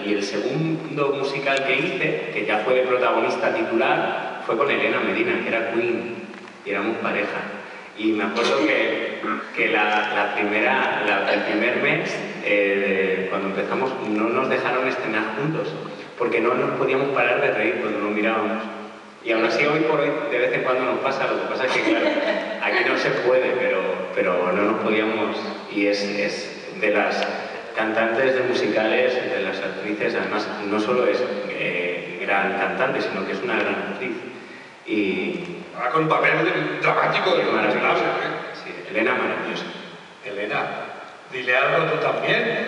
Y el segundo musical que hice, que ya fue de protagonista titular, fue con Elena Medina, que era Queen, y éramos pareja. Y me acuerdo que el primer mes, cuando empezamos, no nos dejaron estrenar juntos, porque no nos podíamos parar de reír cuando nos mirábamos. Y aún así, hoy por hoy, de vez en cuando nos pasa. Lo que pasa es que, claro, aquí no se puede, pero no nos podíamos. Y es de las cantantes de musicales, de las actrices, además, no solo es gran cantante, sino que es una gran actriz. Y ahora con un papel dramático de maravilloso. Sí, Elena, maravillosa. Elena, dile algo tú también.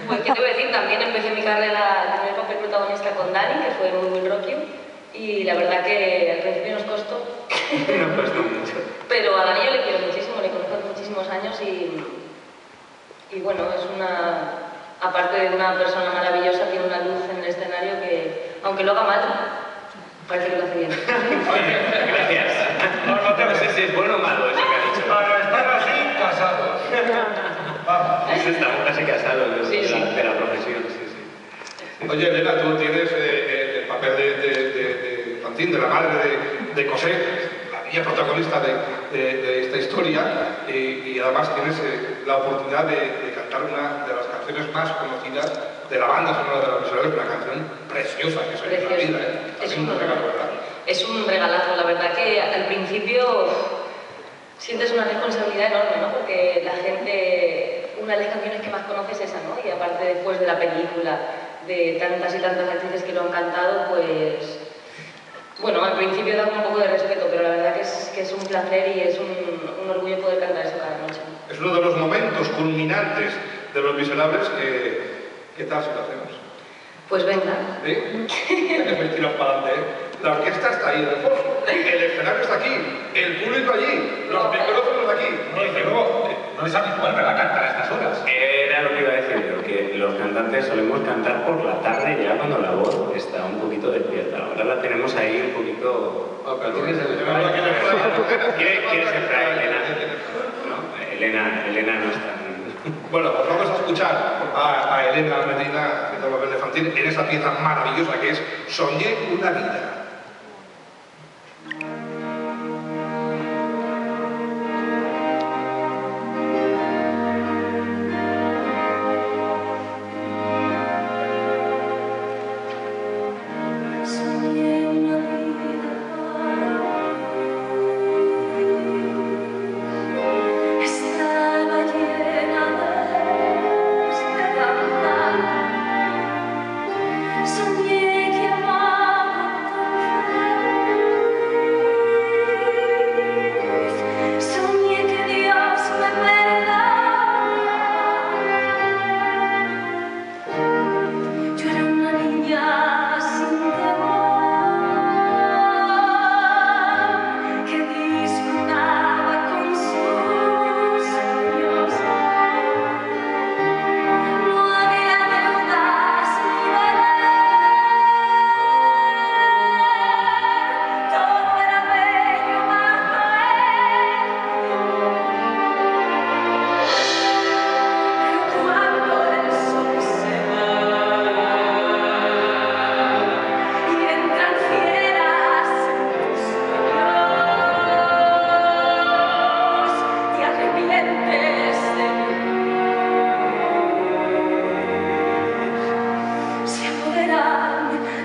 Pues qué te voy a decir, también empecé mi carrera, el primer papel protagonista con Dani, que fue muy Rocky, y la verdad que al principio nos costó. No costó mucho. Pero a Dani yo le quiero muchísimo, le conozco hace muchísimos años y bueno, es aparte de una persona maravillosa, tiene una luz en el escenario que, aunque lo haga mal, parece que lo hace bien. Oye, gracias. No sé si es bueno o malo eso que ha dicho. Para estar así, casados. Vamos. Estamos casi casados de la profesión, sí. Oye, Elena, tú tienes el papel de Fantine, de la madre de Cosette, la niña protagonista de esta historia, y además tienes la oportunidad de cantar una de las canciones más conocidas de la banda sonora de Los Miserables, una canción preciosa, que es la vida, Es un regalo, ¿verdad? Es un regalazo, la verdad que al principio sientes una responsabilidad enorme, ¿no? Porque la gente, una de las canciones que más conoce es esa, ¿no? Y aparte después de la película, de tantas y tantas actrices que lo han cantado, pues... Bueno, al principio da un poco de respeto, pero la verdad que es un placer y es un orgullo poder cantar eso cada noche. Es uno de los momentos culminantes de Los Miserables. ¿Qué tal si lo hacemos? Pues venga. ¿Sí? Hay que tirar para adelante, ¿eh? La orquesta está ahí, el escenario está aquí, el público allí, los micrófonos aquí. No es habitual verla cantar a estas horas. Era lo que iba a decir yo, que los cantantes solemos cantar por la tarde ya cuando la voz está un poquito despierta. Ahora la tenemos ahí un poquito... No, pero tienes el ¿Quieres entrar, Elena? ¿No? Elena no está. Bueno, pues vamos a escuchar a Elena Medina haciendo el papel de Fantine en esa pieza maravillosa que es Soñé una vida.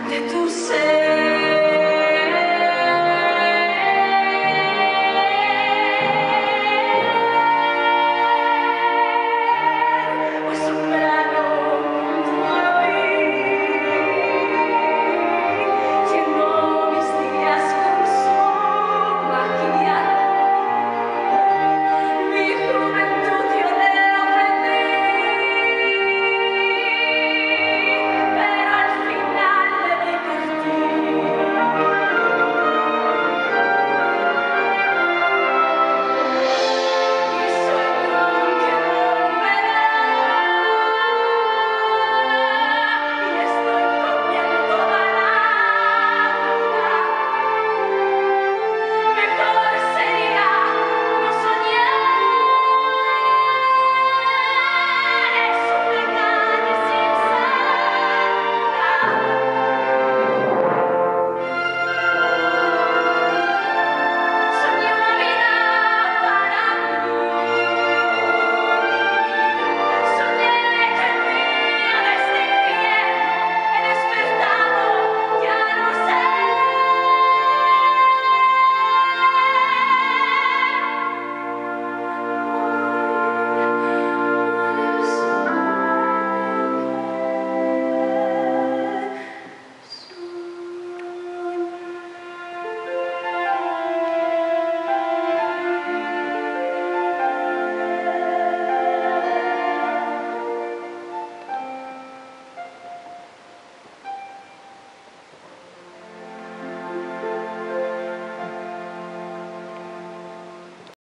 De tu ser.